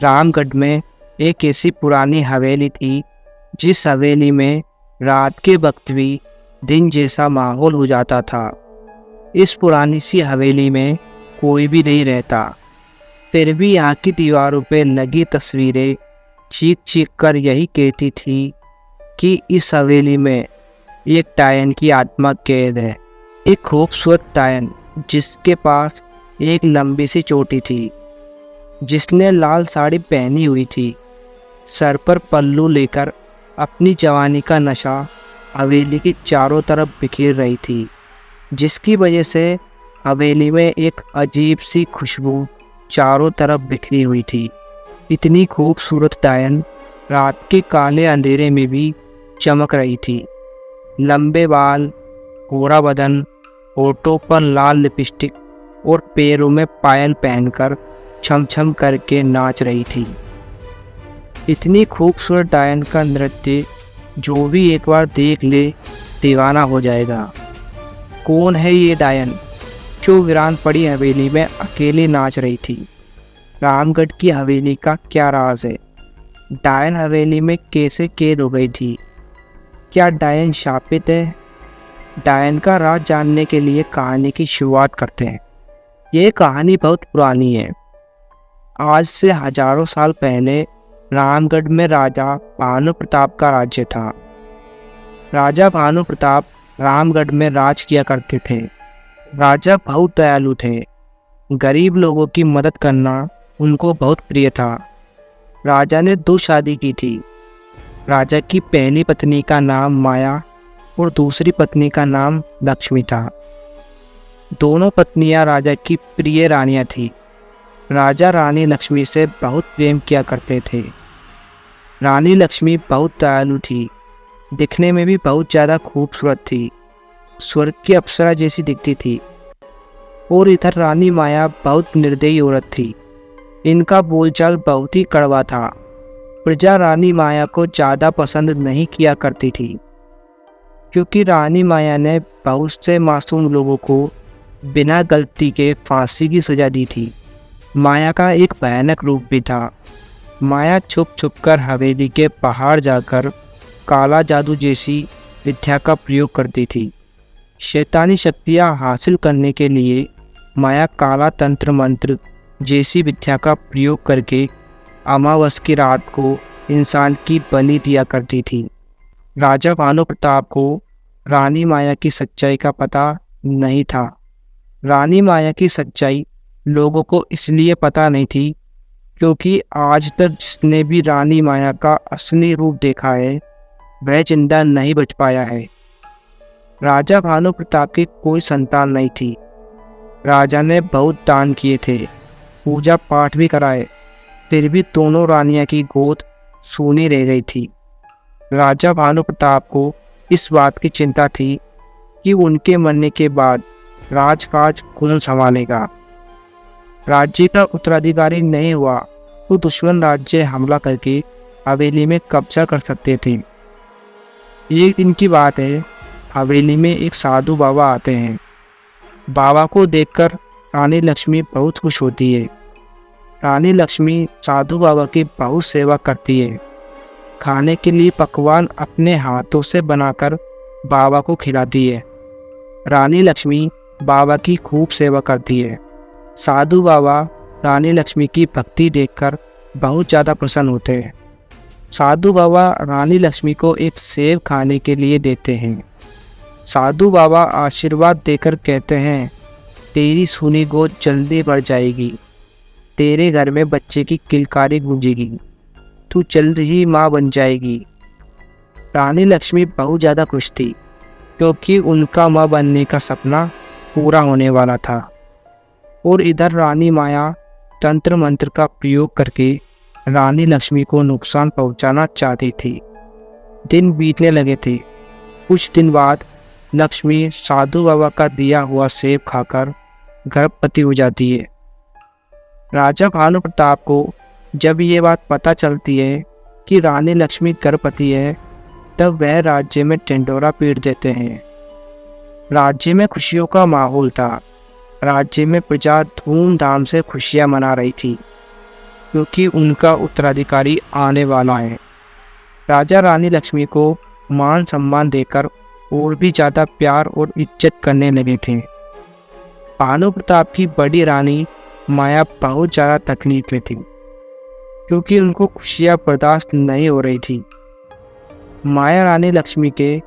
रामगढ़ में एक ऐसी पुरानी हवेली थी जिस हवेली में रात के वक्त भी दिन जैसा माहौल हो जाता था। इस पुरानी सी हवेली में कोई भी नहीं रहता, फिर भी यहाँ की दीवारों पर लगी तस्वीरें चीख चीख कर यही कहती थी कि इस हवेली में एक डायन की आत्मा कैद है। एक खूबसूरत डायन जिसके पास एक लंबी सी चोटी थी, जिसने लाल साड़ी पहनी हुई थी, सर पर पल्लू लेकर अपनी जवानी का नशा हवेली की चारों तरफ बिखेर रही थी, जिसकी वजह से हवेली में एक अजीब सी खुशबू चारों तरफ बिखरी हुई थी। इतनी खूबसूरत डायन रात के काले अंधेरे में भी चमक रही थी। लंबे बाल, गोरा बदन, होठों पर लाल लिपस्टिक और पैरों में पायल पहनकर छम छम करके नाच रही थी। इतनी खूबसूरत डायन का नृत्य जो भी एक बार देख ले दीवाना हो जाएगा। कौन है ये डायन जो वीरान पड़ी हवेली में अकेली नाच रही थी? रामगढ़ की हवेली का क्या राज है? डायन हवेली में कैसे कैद हो गई थी? क्या डायन शापित है? डायन का राज जानने के लिए कहानी की शुरुआत करते हैं। ये कहानी बहुत पुरानी है। आज से हजारों साल पहले रामगढ़ में राजा भानु प्रताप का राज्य था। राजा भानु प्रताप रामगढ़ में राज किया करते थे। राजा बहुत दयालु थे। गरीब लोगों की मदद करना उनको बहुत प्रिय था। राजा ने 2 शादी की थी। राजा की पहली पत्नी का नाम माया और दूसरी पत्नी का नाम लक्ष्मी था। दोनों पत्नियां राजा की प्रिय रानियां थीं। राजा रानी लक्ष्मी से बहुत प्रेम किया करते थे। रानी लक्ष्मी बहुत दयालु थी, दिखने में भी बहुत ज़्यादा खूबसूरत थी, स्वर्ग की अप्सरा जैसी दिखती थी। और इधर रानी माया बहुत निर्दयी औरत थी। इनका बोलचाल बहुत ही कड़वा था। प्रजा रानी माया को ज़्यादा पसंद नहीं किया करती थी, क्योंकि रानी माया ने बहुत से मासूम लोगों को बिना गलती के फांसी की सजा दी थी। माया का एक भयानक रूप भी था। माया छुप छुप कर हवेली के बाहर जाकर काला जादू जैसी विद्या का प्रयोग करती थी। शैतानी शक्तियाँ हासिल करने के लिए माया काला तंत्र मंत्र जैसी विद्या का प्रयोग करके अमावस की रात को इंसान की बलि दिया करती थी। राजा भानु प्रताप को रानी माया की सच्चाई का पता नहीं था। रानी माया की सच्चाई लोगों को इसलिए पता नहीं थी क्योंकि आज तक जिसने भी रानी माया का असली रूप देखा है वह जिंदा नहीं बच पाया है। राजा भानु प्रताप की कोई संतान नहीं थी। राजा ने बहुत दान किए थे, पूजा पाठ भी कराए, फिर भी दोनों रानियां की गोद सूनी रह गई थी। राजा भानु प्रताप को इस बात की चिंता थी कि उनके मरने के बाद राजकाज कौन संभालेगा। राज्य का उत्तराधिकारी नहीं हुआ तो दुश्मन राज्य हमला करके हवेली में कब्जा कर सकते थे। एक दिन की बात है, हवेली में एक साधु बाबा आते हैं। बाबा को देखकर रानी लक्ष्मी बहुत खुश होती है। रानी लक्ष्मी साधु बाबा की बहुत सेवा करती है। खाने के लिए पकवान अपने हाथों से बनाकर बाबा को खिलाती है। रानी लक्ष्मी बाबा की खूब सेवा करती है। साधु बाबा रानी लक्ष्मी की भक्ति देखकर बहुत ज़्यादा प्रसन्न होते हैं। साधु बाबा रानी लक्ष्मी को एक सेब खाने के लिए देते हैं। साधु बाबा आशीर्वाद देकर कहते हैं, तेरी सूनी गोद जल्दी बढ़ जाएगी, तेरे घर में बच्चे की किलकारी गूंजेगी, तू जल्द ही माँ बन जाएगी। रानी लक्ष्मी बहुत ज़्यादा खुश थी क्योंकि उनका माँ बनने का सपना पूरा होने वाला था। और इधर रानी माया तंत्र मंत्र का प्रयोग करके रानी लक्ष्मी को नुकसान पहुंचाना चाहती थी। दिन बीतने लगे थे। कुछ दिन बाद लक्ष्मी साधु बाबा का दिया हुआ सेब खाकर गर्भवती हो जाती है। राजा भानु प्रताप को जब ये बात पता चलती है कि रानी लक्ष्मी गर्भवती है, तब वह राज्य में ढिंढोरा पीट देते हैं। राज्य में खुशियों का माहौल था। राज्य में प्रजा धूमधाम से खुशियां मना रही थी। क्योंकि उनका उत्तराधिकारी आने वाला है। राजा रानी लक्ष्मी को मान सम्मान देकर और भी ज़्यादा प्यार और इज्जत करने लगे थे। भानु प्रताप की बड़ी रानी माया बहुत ज़्यादा तकलीफ में थी, क्योंकि उनको खुशियाँ बर्दाश्त नहीं हो रही थी। माया रानी लक्ष्मी के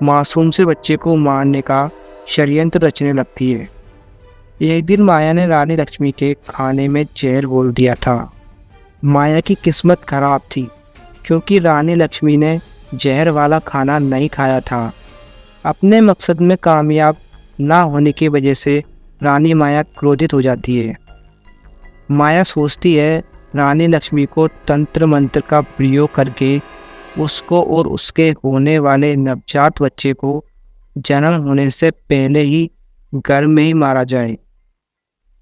मासूम से बच्चे को मारने का षड्यंत्र रचने लगती है। एक दिन माया ने रानी लक्ष्मी के खाने में जहर घोल दिया था। माया की किस्मत खराब थी, क्योंकि रानी लक्ष्मी ने जहर वाला खाना नहीं खाया था। अपने मकसद में कामयाब ना होने की वजह से रानी माया क्रोधित हो जाती है। माया सोचती है रानी लक्ष्मी को तंत्र मंत्र का प्रयोग करके उसको और उसके होने वाले नवजात बच्चे को जन्म होने से पहले ही घर में ही मारा जाए।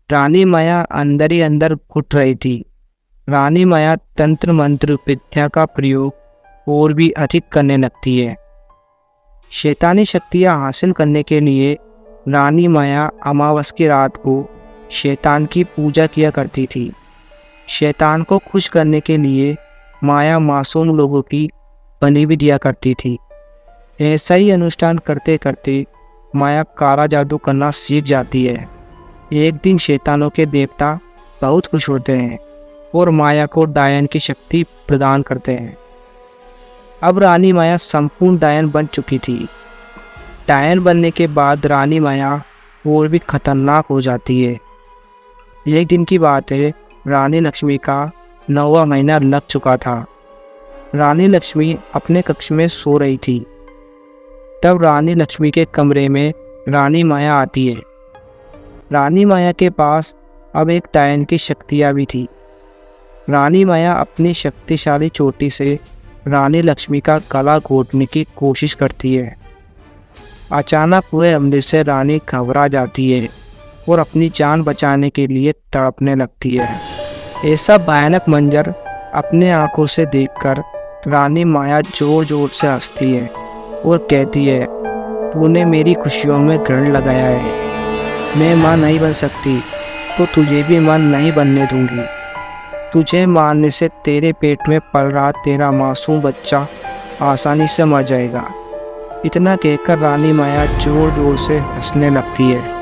रानी माया अंदर ही अंदर घुट रही थी। रानी माया तंत्र मंत्र विद्या का प्रयोग और भी अधिक करने लगती है। शैतानी शक्तियाँ हासिल करने के लिए रानी माया अमावस की रात को शैतान की पूजा किया करती थी। शैतान को खुश करने के लिए माया मासूम लोगों की बलि भी दिया करती थी। ऐसा ही अनुष्ठान करते करते माया काला जादू करना सीख जाती है। एक दिन शैतानों के देवता बहुत खुश होते हैं और माया को डायन की शक्ति प्रदान करते हैं। अब रानी माया संपूर्ण डायन बन चुकी थी। डायन बनने के बाद रानी माया और भी खतरनाक हो जाती है। एक दिन की बात है, रानी लक्ष्मी का 9वां महीना लग चुका था। रानी लक्ष्मी अपने कक्ष में सो रही थी। तब रानी लक्ष्मी के कमरे में रानी माया आती है। रानी माया के पास अब एक डायन की शक्तियाँ भी थी। रानी माया अपनी शक्तिशाली चोटी से रानी लक्ष्मी का गला घोटने की कोशिश करती है। अचानक हुए हमले से रानी घबरा जाती है और अपनी जान बचाने के लिए तड़पने लगती है। ऐसा भयानक मंजर अपने आंखों से देखकर रानी माया जोर जोर से हंसती है और कहती है, तूने मेरी खुशियों में ग्रहण लगाया है। मैं माँ नहीं बन सकती तो तुझे भी माँ नहीं बनने दूंगी। तुझे मारने से तेरे पेट में पल रहा तेरा मासूम बच्चा आसानी से मर जाएगा। इतना कहकर रानी माया जोर जोर से हंसने लगती है।